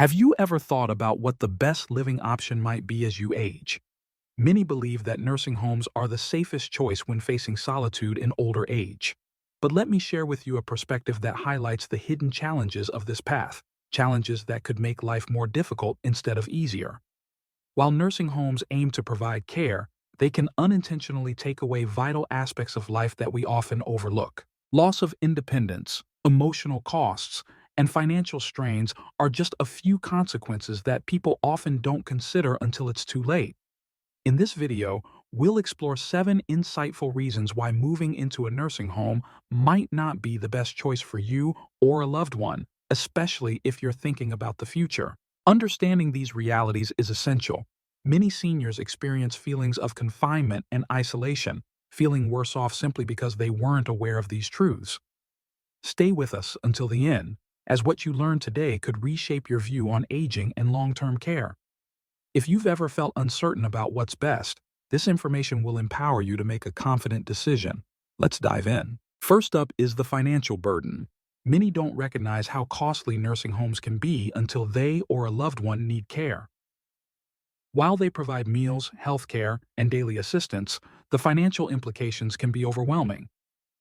Have you ever thought about what the best living option might be as you age? Many believe that nursing homes are the safest choice when facing solitude in older age. But let me share with you a perspective that highlights the hidden challenges of this path, challenges that could make life more difficult instead of easier. While nursing homes aim to provide care, they can unintentionally take away vital aspects of life that we often overlook. Loss of independence, emotional costs, and financial strains are just a few consequences that people often don't consider until it's too late. In this video, we'll explore 7 insightful reasons why moving into a nursing home might not be the best choice for you or a loved one, especially if you're thinking about the future. Understanding these realities is essential. Many seniors experience feelings of confinement and isolation, feeling worse off simply because they weren't aware of these truths. Stay with us until the end, as what you learn today could reshape your view on aging and long-term care. If you've ever felt uncertain about what's best, this information will empower you to make a confident decision. Let's dive in. First up is the financial burden. Many don't recognize how costly nursing homes can be until they or a loved one need care. While they provide meals, health care, and daily assistance, the financial implications can be overwhelming.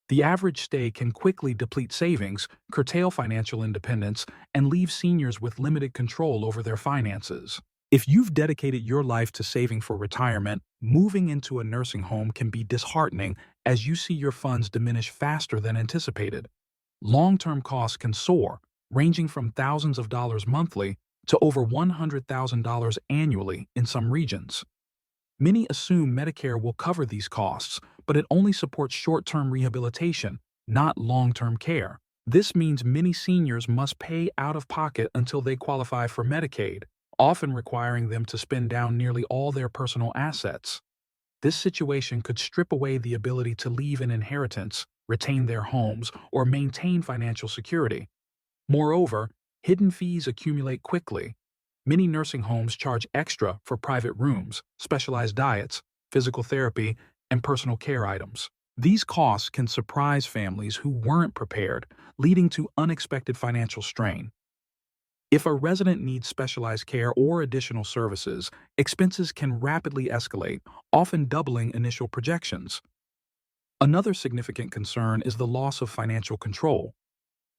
The average stay can quickly deplete savings, curtail financial independence, and leave seniors with limited control over their finances. If you've dedicated your life to saving for retirement, moving into a nursing home can be disheartening as you see your funds diminish faster than anticipated. Long-term costs can soar, ranging from thousands of dollars monthly to over $100,000 annually in some regions. Many assume Medicare will cover these costs, but it only supports short-term rehabilitation, not long-term care. This means many seniors must pay out of pocket until they qualify for Medicaid, often requiring them to spend down nearly all their personal assets. This situation could strip away the ability to leave an inheritance, retain their homes, or maintain financial security. Moreover, hidden fees accumulate quickly. Many nursing homes charge extra for private rooms, specialized diets, physical therapy, and personal care items. These costs can surprise families who weren't prepared, leading to unexpected financial strain. If a resident needs specialized care or additional services, expenses can rapidly escalate, often doubling initial projections. Another significant concern is the loss of financial control.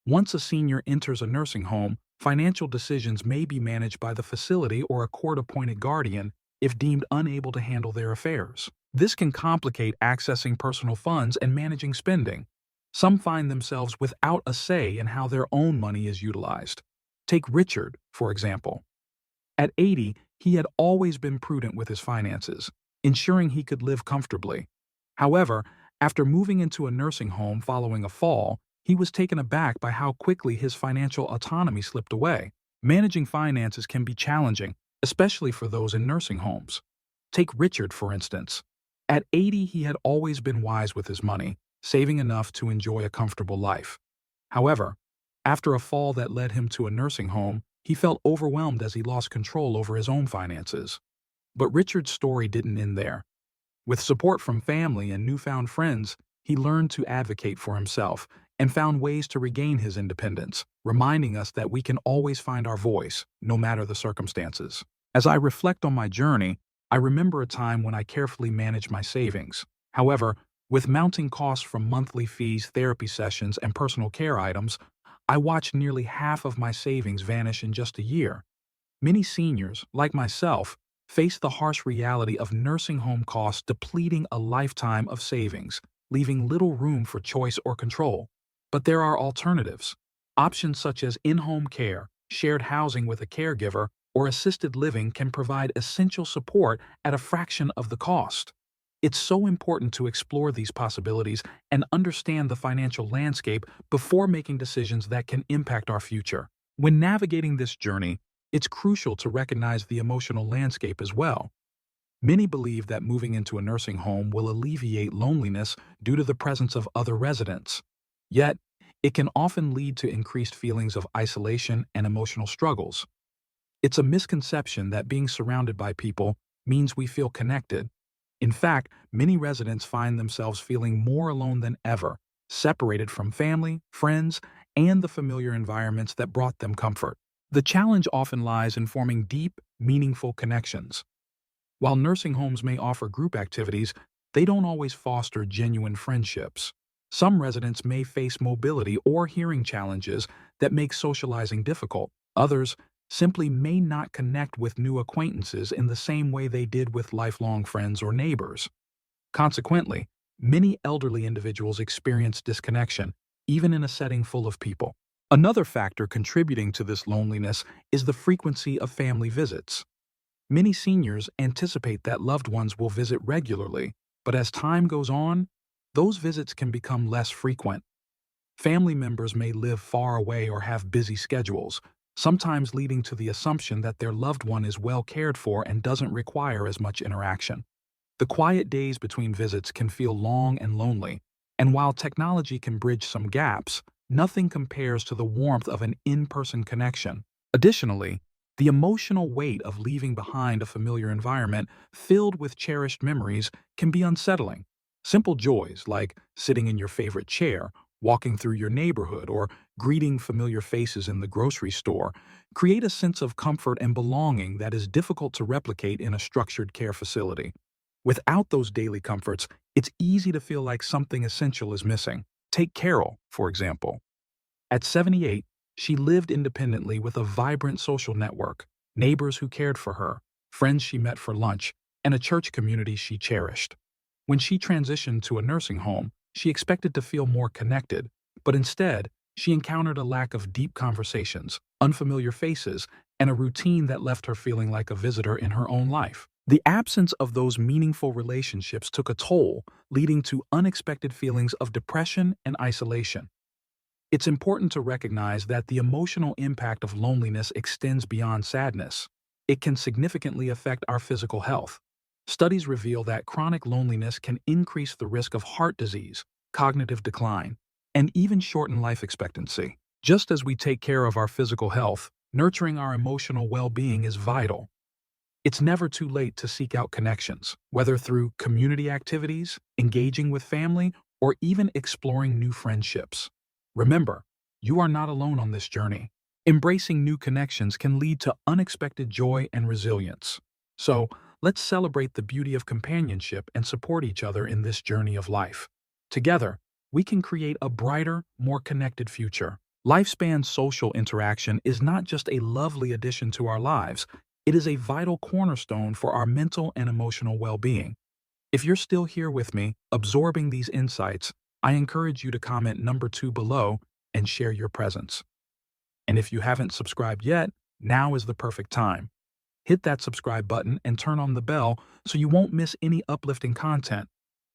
Once a senior enters a nursing home, financial decisions may be managed by the facility or a court-appointed guardian if deemed unable to handle their affairs. This can complicate accessing personal funds and managing spending. Some find themselves without a say in how their own money is utilized. Take Richard, for example. At 80, he had always been prudent with his finances, ensuring he could live comfortably. However, after moving into a nursing home following a fall, he was taken aback by how quickly his financial autonomy slipped away. Managing finances can be challenging, especially for those in nursing homes. Take Richard, for instance. At 80, he had always been wise with his money, saving enough to enjoy a comfortable life. However, after a fall that led him to a nursing home, he felt overwhelmed as he lost control over his own finances. But Richard's story didn't end there. With support from family and newfound friends, he learned to advocate for himself and found ways to regain his independence, reminding us that we can always find our voice, no matter the circumstances. As I reflect on my journey, I remember a time when I carefully managed my savings. However, with mounting costs from monthly fees, therapy sessions, and personal care items, I watched nearly half of my savings vanish in just a year. Many seniors, like myself, face the harsh reality of nursing home costs depleting a lifetime of savings, leaving little room for choice or control. But there are alternatives. Options such as in-home care, shared housing with a caregiver, or assisted living can provide essential support at a fraction of the cost. It's so important to explore these possibilities and understand the financial landscape before making decisions that can impact our future. When navigating this journey, it's crucial to recognize the emotional landscape as well. Many believe that moving into a nursing home will alleviate loneliness due to the presence of other residents. Yet, it can often lead to increased feelings of isolation and emotional struggles. It's a misconception that being surrounded by people means we feel connected. In fact, many residents find themselves feeling more alone than ever, separated from family, friends, and the familiar environments that brought them comfort. The challenge often lies in forming deep, meaningful connections. While nursing homes may offer group activities, they don't always foster genuine friendships. Some residents may face mobility or hearing challenges that make socializing difficult. Others simply may not connect with new acquaintances in the same way they did with lifelong friends or neighbors. Consequently, many elderly individuals experience disconnection, even in a setting full of people. Another factor contributing to this loneliness is the frequency of family visits. Many seniors anticipate that loved ones will visit regularly, but as time goes on, those visits can become less frequent. Family members may live far away or have busy schedules, sometimes leading to the assumption that their loved one is well cared for and doesn't require as much interaction. The quiet days between visits can feel long and lonely, and while technology can bridge some gaps, nothing compares to the warmth of an in-person connection. Additionally, the emotional weight of leaving behind a familiar environment filled with cherished memories can be unsettling. Simple joys like sitting in your favorite chair, walking through your neighborhood, or greeting familiar faces in the grocery store create a sense of comfort and belonging that is difficult to replicate in a structured care facility. Without those daily comforts, it's easy to feel like something essential is missing. Take Carol, for example. At 78, she lived independently with a vibrant social network, neighbors who cared for her, friends she met for lunch, and a church community she cherished. When she transitioned to a nursing home, she expected to feel more connected, but instead, she encountered a lack of deep conversations, unfamiliar faces, and a routine that left her feeling like a visitor in her own life. The absence of those meaningful relationships took a toll, leading to unexpected feelings of depression and isolation. It's important to recognize that the emotional impact of loneliness extends beyond sadness. It can significantly affect our physical health. Studies reveal that chronic loneliness can increase the risk of heart disease, cognitive decline, and even shorten life expectancy. Just as we take care of our physical health, nurturing our emotional well-being is vital. It's never too late to seek out connections, whether through community activities, engaging with family, or even exploring new friendships. Remember, you are not alone on this journey. Embracing new connections can lead to unexpected joy and resilience. So, let's celebrate the beauty of companionship and support each other in this journey of life. Together, we can create a brighter, more connected future. Lifespan social interaction is not just a lovely addition to our lives, it is a vital cornerstone for our mental and emotional well-being. If you're still here with me, absorbing these insights, I encourage you to comment number 2 below and share your presence. And if you haven't subscribed yet, now is the perfect time. Hit that subscribe button and turn on the bell so you won't miss any uplifting content.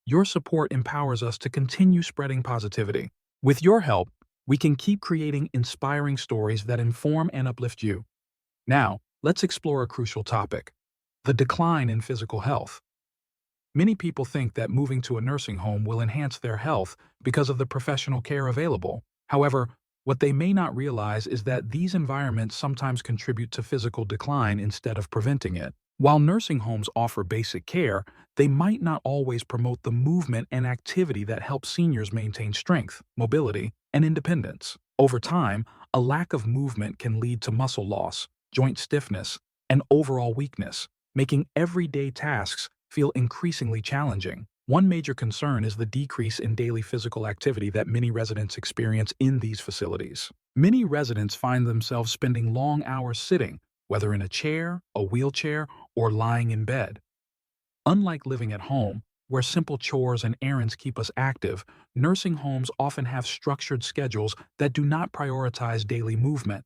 Your support empowers us to continue spreading positivity. With your help, we can keep creating inspiring stories that inform and uplift you. Now, let's explore a crucial topic: the decline in physical health. Many people think that moving to a nursing home will enhance their health because of the professional care available. However, what they may not realize is that these environments sometimes contribute to physical decline instead of preventing it. While nursing homes offer basic care, they might not always promote the movement and activity that helps seniors maintain strength, mobility, and independence. Over time, a lack of movement can lead to muscle loss, joint stiffness, and overall weakness, making everyday tasks feel increasingly challenging. One major concern is the decrease in daily physical activity that many residents experience in these facilities. Many residents find themselves spending long hours sitting, whether in a chair, a wheelchair, or lying in bed. Unlike living at home, where simple chores and errands keep us active, nursing homes often have structured schedules that do not prioritize daily movement.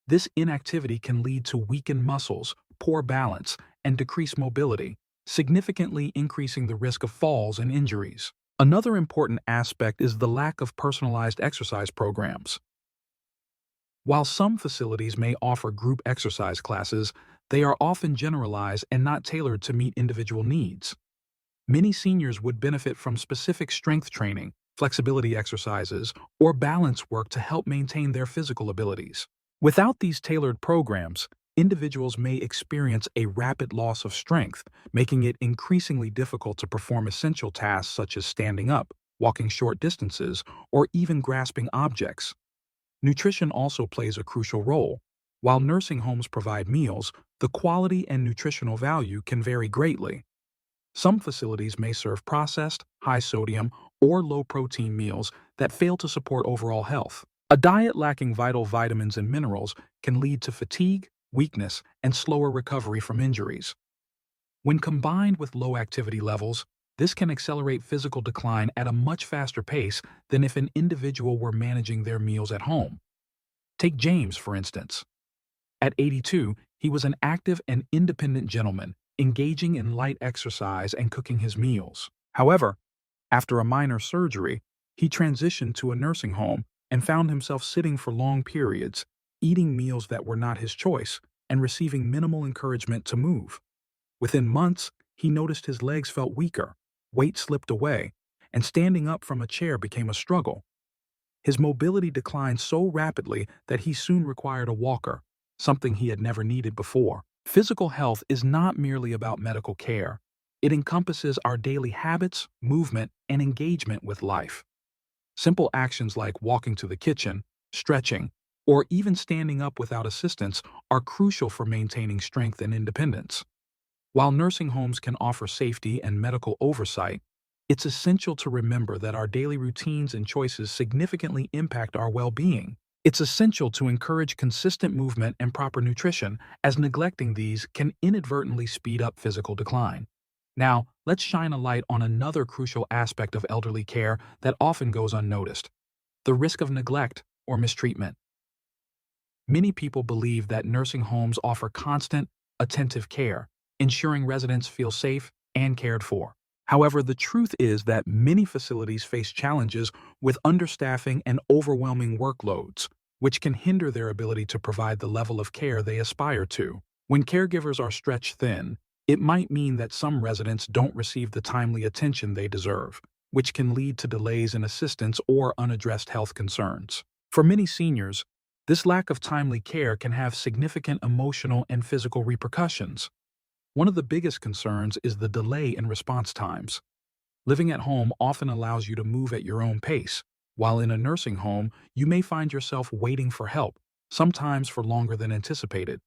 This inactivity can lead to weakened muscles, poor balance, and decreased mobility, significantly increasing the risk of falls and injuries. Another important aspect is the lack of personalized exercise programs. While some facilities may offer group exercise classes, they are often generalized and not tailored to meet individual needs. Many seniors would benefit from specific strength training, flexibility exercises, or balance work to help maintain their physical abilities. Without these tailored programs, individuals may experience a rapid loss of strength, making it increasingly difficult to perform essential tasks such as standing up, walking short distances, or even grasping objects. Nutrition also plays a crucial role. While nursing homes provide meals, the quality and nutritional value can vary greatly. Some facilities may serve processed, high-sodium, or low-protein meals that fail to support overall health. A diet lacking vital vitamins and minerals can lead to fatigue, weakness, and slower recovery from injuries. When combined with low activity levels, this can accelerate physical decline at a much faster pace than if an individual were managing their meals at home. Take James, for instance. At 82, he was an active and independent gentleman, engaging in light exercise and cooking his meals. However, after a minor surgery, he transitioned to a nursing home and found himself sitting for long periods, eating meals that were not his choice, and receiving minimal encouragement to move. Within months, he noticed his legs felt weaker, weight slipped away, and standing up from a chair became a struggle. His mobility declined so rapidly that he soon required a walker, something he had never needed before. Physical health is not merely about medical care. It encompasses our daily habits, movement, and engagement with life. Simple actions like walking to the kitchen, stretching, or even standing up without assistance are crucial for maintaining strength and independence. While nursing homes can offer safety and medical oversight, it's essential to remember that our daily routines and choices significantly impact our well-being. It's essential to encourage consistent movement and proper nutrition, as neglecting these can inadvertently speed up physical decline. Now, let's shine a light on another crucial aspect of elderly care that often goes unnoticed: the risk of neglect or mistreatment. Many people believe that nursing homes offer constant, attentive care, ensuring residents feel safe and cared for. However, the truth is that many facilities face challenges with understaffing and overwhelming workloads, which can hinder their ability to provide the level of care they aspire to. When caregivers are stretched thin, it might mean that some residents don't receive the timely attention they deserve, which can lead to delays in assistance or unaddressed health concerns. For many seniors, this lack of timely care can have significant emotional and physical repercussions. One of the biggest concerns is the delay in response times. Living at home often allows you to move at your own pace, while in a nursing home, you may find yourself waiting for help, sometimes for longer than anticipated.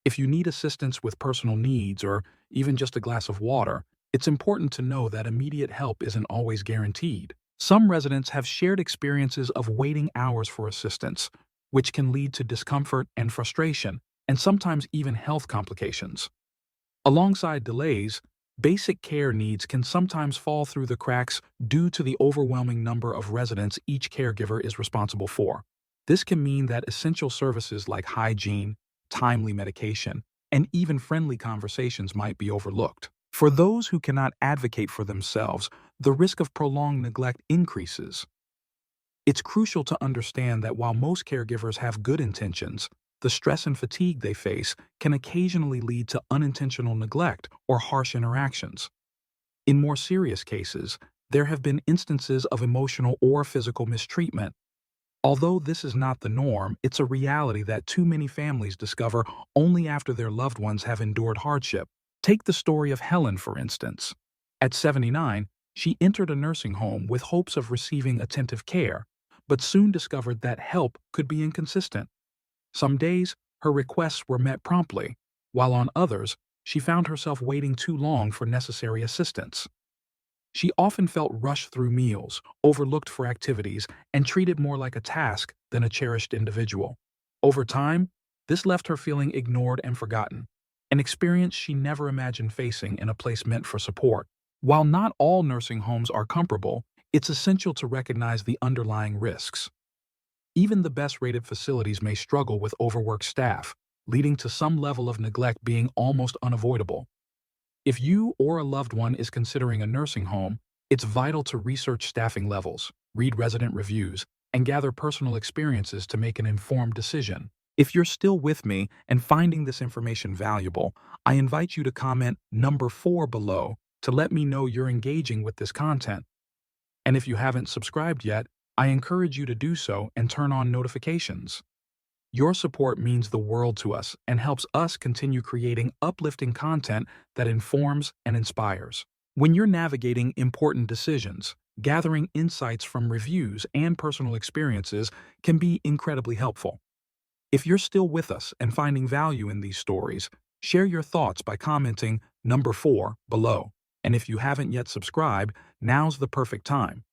If you need assistance with personal needs or even just a glass of water, it's important to know that immediate help isn't always guaranteed. Some residents have shared experiences of waiting hours for assistance, which can lead to discomfort and frustration, and sometimes even health complications. Alongside delays, basic care needs can sometimes fall through the cracks due to the overwhelming number of residents each caregiver is responsible for. This can mean that essential services like hygiene, timely medication, and even friendly conversations might be overlooked. For those who cannot advocate for themselves, the risk of prolonged neglect increases. It's crucial to understand that while most caregivers have good intentions, the stress and fatigue they face can occasionally lead to unintentional neglect or harsh interactions. In more serious cases, there have been instances of emotional or physical mistreatment. Although this is not the norm, it's a reality that too many families discover only after their loved ones have endured hardship. Take the story of Helen, for instance. At 79, she entered a nursing home with hopes of receiving attentive care, but soon discovered that help could be inconsistent. Some days, her requests were met promptly, while on others, she found herself waiting too long for necessary assistance. She often felt rushed through meals, overlooked for activities, and treated more like a task than a cherished individual. Over time, this left her feeling ignored and forgotten, an experience she never imagined facing in a place meant for support. While not all nursing homes are comparable, it's essential to recognize the underlying risks. Even the best-rated facilities may struggle with overworked staff, leading to some level of neglect being almost unavoidable. If you or a loved one is considering a nursing home, it's vital to research staffing levels, read resident reviews, and gather personal experiences to make an informed decision. If you're still with me and finding this information valuable, I invite you to comment number 4 below to let me know you're engaging with this content. And if you haven't subscribed yet, I encourage you to do so and turn on notifications. Your support means the world to us and helps us continue creating uplifting content that informs and inspires. When you're navigating important decisions, gathering insights from reviews and personal experiences can be incredibly helpful. If you're still with us and finding value in these stories, share your thoughts by commenting number 4 below. And if you haven't yet subscribed, now's the perfect time.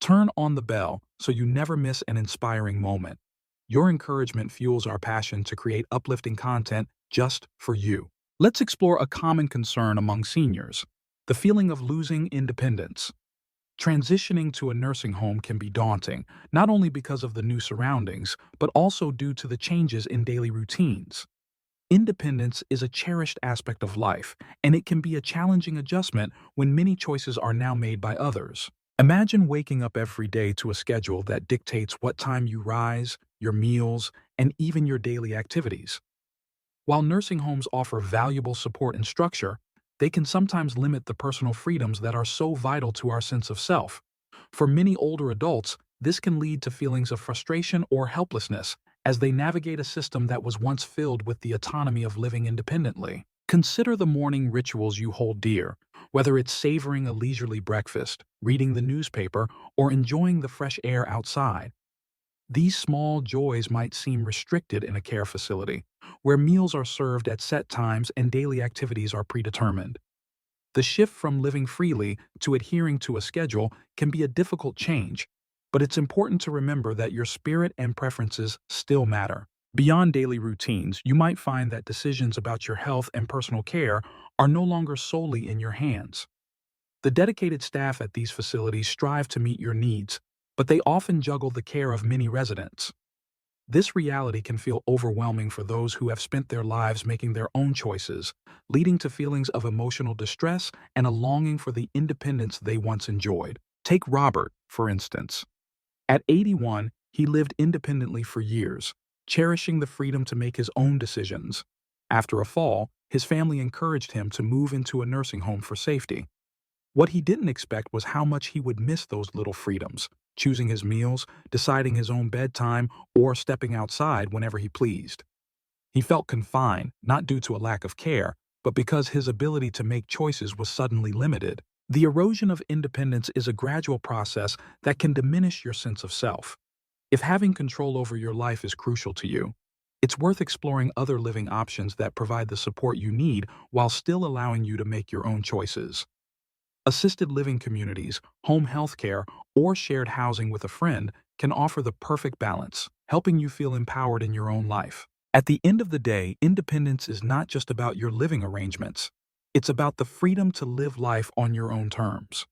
Turn on the bell so you never miss an inspiring moment. Your encouragement fuels our passion to create uplifting content just for you. Let's explore a common concern among seniors: the feeling of losing independence. Transitioning to a nursing home can be daunting, not only because of the new surroundings, but also due to the changes in daily routines. Independence is a cherished aspect of life, and it can be a challenging adjustment when many choices are now made by others. Imagine waking up every day to a schedule that dictates what time you rise, your meals, and even your daily activities. While nursing homes offer valuable support and structure, they can sometimes limit the personal freedoms that are so vital to our sense of self. For many older adults, this can lead to feelings of frustration or helplessness as they navigate a system that was once filled with the autonomy of living independently. Consider the morning rituals you hold dear, whether it's savoring a leisurely breakfast, reading the newspaper, or enjoying the fresh air outside. These small joys might seem restricted in a care facility, where meals are served at set times and daily activities are predetermined. The shift from living freely to adhering to a schedule can be a difficult change, but it's important to remember that your spirit and preferences still matter. Beyond daily routines, you might find that decisions about your health and personal care are no longer solely in your hands. The dedicated staff at these facilities strive to meet your needs, but they often juggle the care of many residents. This reality can feel overwhelming for those who have spent their lives making their own choices, leading to feelings of emotional distress and a longing for the independence they once enjoyed. Take Robert, for instance. At 81, he lived independently for years, cherishing the freedom to make his own decisions. After a fall, his family encouraged him to move into a nursing home for safety. What he didn't expect was how much he would miss those little freedoms, choosing his meals, deciding his own bedtime, or stepping outside whenever he pleased. He felt confined, not due to a lack of care, but because his ability to make choices was suddenly limited. The erosion of independence is a gradual process that can diminish your sense of self. If having control over your life is crucial to you, it's worth exploring other living options that provide the support you need while still allowing you to make your own choices. Assisted living communities, home health care, or shared housing with a friend can offer the perfect balance, helping you feel empowered in your own life. At the end of the day, independence is not just about your living arrangements. It's about the freedom to live life on your own terms.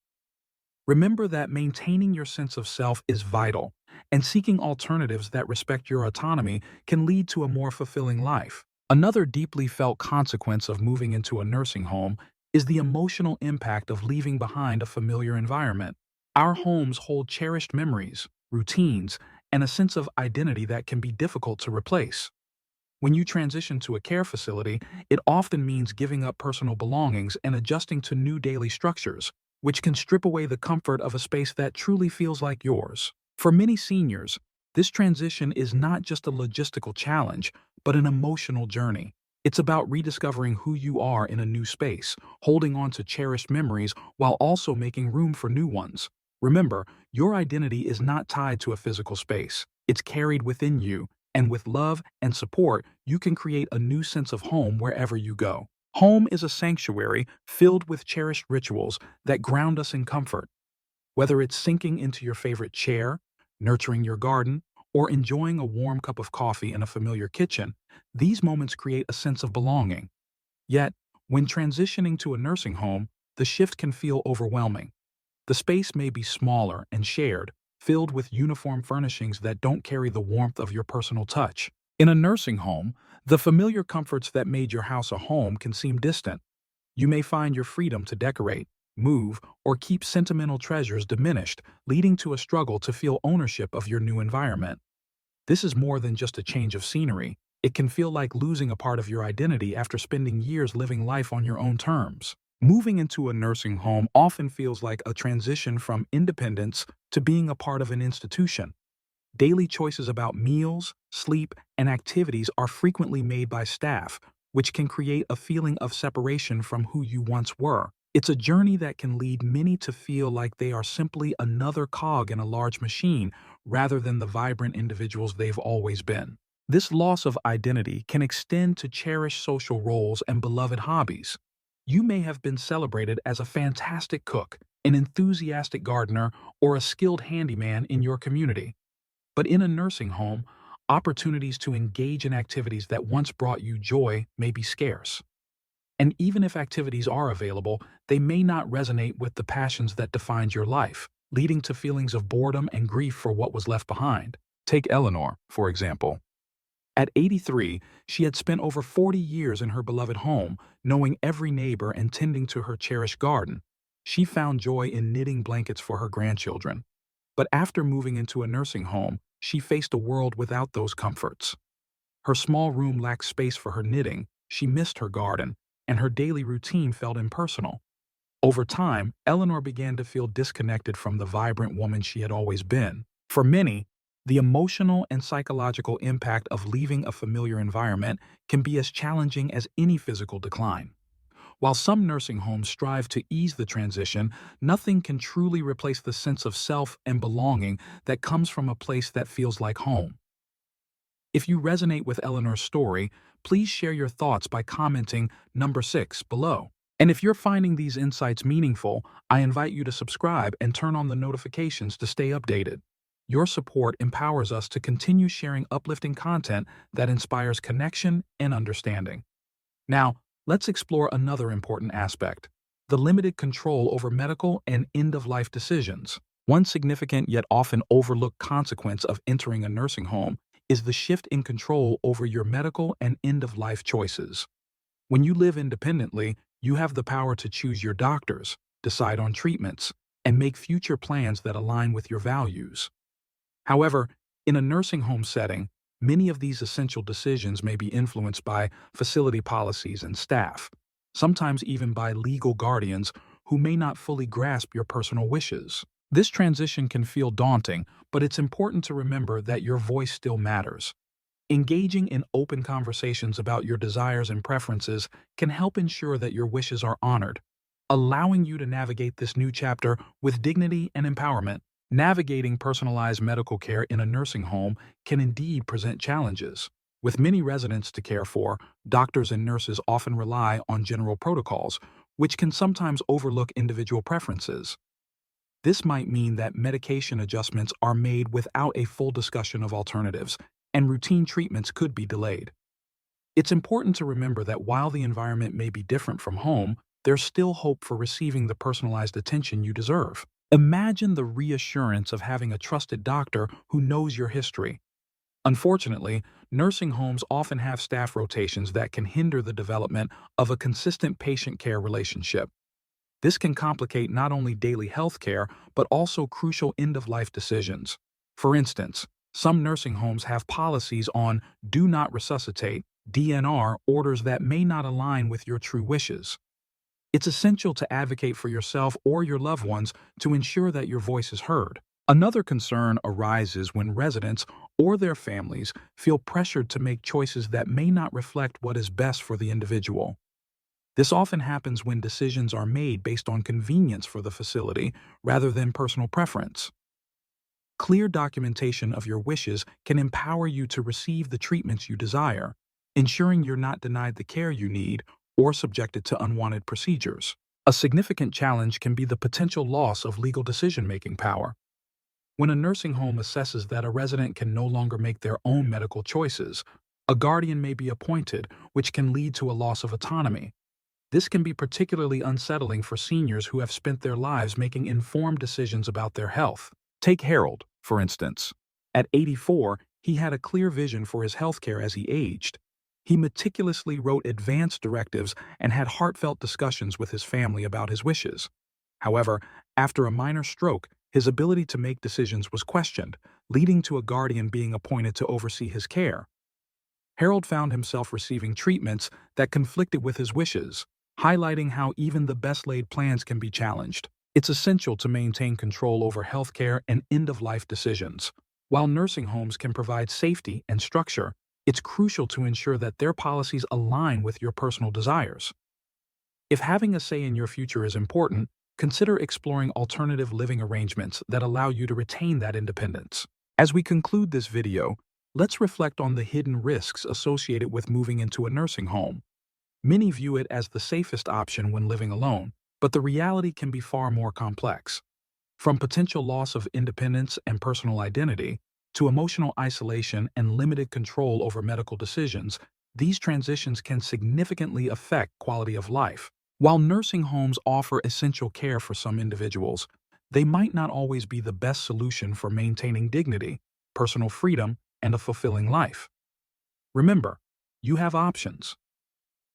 Remember that maintaining your sense of self is vital, and seeking alternatives that respect your autonomy can lead to a more fulfilling life. Another deeply felt consequence of moving into a nursing home is the emotional impact of leaving behind a familiar environment. Our homes hold cherished memories, routines, and a sense of identity that can be difficult to replace. When you transition to a care facility, it often means giving up personal belongings and adjusting to new daily structures, which can strip away the comfort of a space that truly feels like yours. For many seniors, this transition is not just a logistical challenge, but an emotional journey. It's about rediscovering who you are in a new space, holding on to cherished memories while also making room for new ones. Remember, your identity is not tied to a physical space. It's carried within you, and with love and support, you can create a new sense of home wherever you go. Home is a sanctuary filled with cherished rituals that ground us in comfort. Whether it's sinking into your favorite chair, nurturing your garden, or enjoying a warm cup of coffee in a familiar kitchen, these moments create a sense of belonging. Yet, when transitioning to a nursing home, the shift can feel overwhelming. The space may be smaller and shared, filled with uniform furnishings that don't carry the warmth of your personal touch. In a nursing home, the familiar comforts that made your house a home can seem distant. You may find your freedom to decorate, move, or keep sentimental treasures diminished, leading to a struggle to feel ownership of your new environment. This is more than just a change of scenery. It can feel like losing a part of your identity after spending years living life on your own terms. Moving into a nursing home often feels like a transition from independence to being a part of an institution. Daily choices about meals, sleep, and activities are frequently made by staff, which can create a feeling of separation from who you once were. It's a journey that can lead many to feel like they are simply another cog in a large machine rather than the vibrant individuals they've always been. This loss of identity can extend to cherished social roles and beloved hobbies. You may have been celebrated as a fantastic cook, an enthusiastic gardener, or a skilled handyman in your community. But in a nursing home, opportunities to engage in activities that once brought you joy may be scarce. And even if activities are available, they may not resonate with the passions that defined your life, leading to feelings of boredom and grief for what was left behind. Take Eleanor, for example. At 83, she had spent over 40 years in her beloved home, knowing every neighbor and tending to her cherished garden. She found joy in knitting blankets for her grandchildren. But after moving into a nursing home, she faced a world without those comforts. Her small room lacked space for her knitting, she missed her garden, and her daily routine felt impersonal. Over time, Eleanor began to feel disconnected from the vibrant woman she had always been. For many, the emotional and psychological impact of leaving a familiar environment can be as challenging as any physical decline. While some nursing homes strive to ease the transition, nothing can truly replace the sense of self and belonging that comes from a place that feels like home. If you resonate with Eleanor's story, please share your thoughts by commenting number 6 below. And if you're finding these insights meaningful, I invite you to subscribe and turn on the notifications to stay updated. Your support empowers us to continue sharing uplifting content that inspires connection and understanding. Now, let's explore another important aspect: the limited control over medical and end-of-life decisions. One significant yet often overlooked consequence of entering a nursing home is the shift in control over your medical and end-of-life choices. When you live independently, you have the power to choose your doctors, decide on treatments, and make future plans that align with your values. However, in a nursing home setting, many of these essential decisions may be influenced by facility policies and staff, sometimes even by legal guardians who may not fully grasp your personal wishes. This transition can feel daunting, but it's important to remember that your voice still matters. Engaging in open conversations about your desires and preferences can help ensure that your wishes are honored, allowing you to navigate this new chapter with dignity and empowerment. Navigating personalized medical care in a nursing home can indeed present challenges. With many residents to care for, doctors and nurses often rely on general protocols, which can sometimes overlook individual preferences. This might mean that medication adjustments are made without a full discussion of alternatives, and routine treatments could be delayed. It's important to remember that while the environment may be different from home, there's still hope for receiving the personalized attention you deserve. Imagine the reassurance of having a trusted doctor who knows your history. Unfortunately, nursing homes often have staff rotations that can hinder the development of a consistent patient-care relationship. This can complicate not only daily health care, but also crucial end-of-life decisions. For instance, some nursing homes have policies on "do not resuscitate" (DNR) orders that may not align with your true wishes. It's essential to advocate for yourself or your loved ones to ensure that your voice is heard. Another concern arises when residents or their families feel pressured to make choices that may not reflect what is best for the individual. This often happens when decisions are made based on convenience for the facility rather than personal preference. Clear documentation of your wishes can empower you to receive the treatments you desire, ensuring you're not denied the care you need or subjected to unwanted procedures. A significant challenge can be the potential loss of legal decision-making power. When a nursing home assesses that a resident can no longer make their own medical choices, a guardian may be appointed, which can lead to a loss of autonomy. This can be particularly unsettling for seniors who have spent their lives making informed decisions about their health. Take Harold, for instance. At 84, he had a clear vision for his healthcare as he aged. He meticulously wrote advance directives and had heartfelt discussions with his family about his wishes. However, after a minor stroke, his ability to make decisions was questioned, leading to a guardian being appointed to oversee his care. Harold found himself receiving treatments that conflicted with his wishes, highlighting how even the best-laid plans can be challenged. It's essential to maintain control over healthcare and end-of-life decisions. While nursing homes can provide safety and structure, it's crucial to ensure that their policies align with your personal desires. If having a say in your future is important, consider exploring alternative living arrangements that allow you to retain that independence. As we conclude this video, Let's reflect on the hidden risks associated with moving into a nursing home. Many view it as the safest option when living alone, but the reality can be far more complex. From potential loss of independence and personal identity to emotional isolation and limited control over medical decisions, these transitions can significantly affect quality of life. While nursing homes offer essential care for some individuals, they might not always be the best solution for maintaining dignity, personal freedom, and a fulfilling life. Remember, you have options.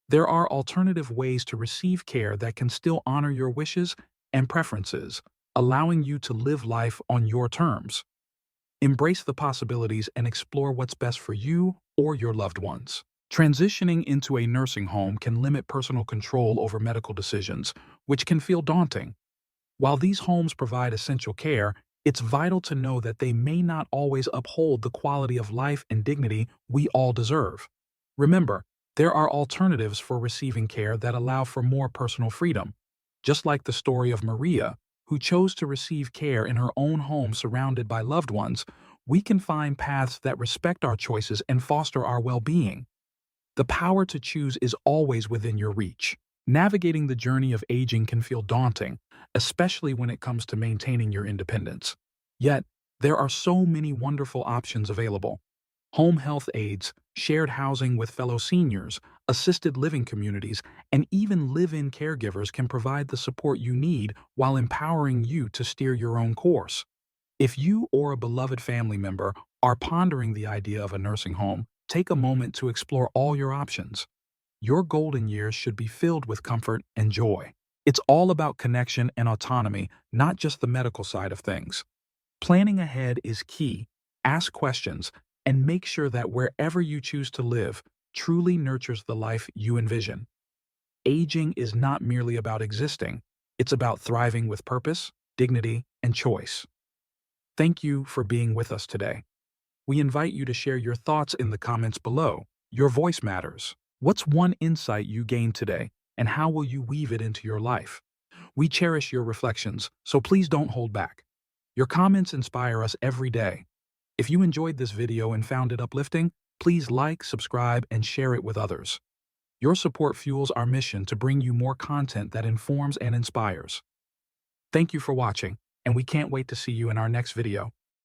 There are alternative ways to receive care that can still honor your wishes and preferences, allowing you to live life on your terms. Embrace the possibilities and explore what's best for you or your loved ones. Transitioning into a nursing home can limit personal control over medical decisions, which can feel daunting. While these homes provide essential care, it's vital to know that they may not always uphold the quality of life and dignity we all deserve. Remember, there are alternatives for receiving care that allow for more personal freedom. Just like the story of Maria, who chose to receive care in her own home surrounded by loved ones, we can find paths that respect our choices and foster our well-being. The power to choose is always within your reach. Navigating the journey of aging can feel daunting, especially when it comes to maintaining your independence. Yet, there are so many wonderful options available. Home health aides, shared housing with fellow seniors, assisted living communities, and even live-in caregivers can provide the support you need while empowering you to steer your own course. If you or a beloved family member are pondering the idea of a nursing home, take a moment to explore all your options. Your golden years should be filled with comfort and joy. It's all about connection and autonomy, not just the medical side of things. Planning ahead is key. Ask questions and make sure that wherever you choose to live truly nurtures the life you envision. Aging is not merely about existing, it's about thriving with purpose, dignity, and choice. Thank you for being with us today. We invite you to share your thoughts in the comments below. Your voice matters. What's one insight you gained today, and how will you weave it into your life? We cherish your reflections, so please don't hold back. Your comments inspire us every day. If you enjoyed this video and found it uplifting, please like, subscribe, and share it with others. Your support fuels our mission to bring you more content that informs and inspires. Thank you for watching, and we can't wait to see you in our next video.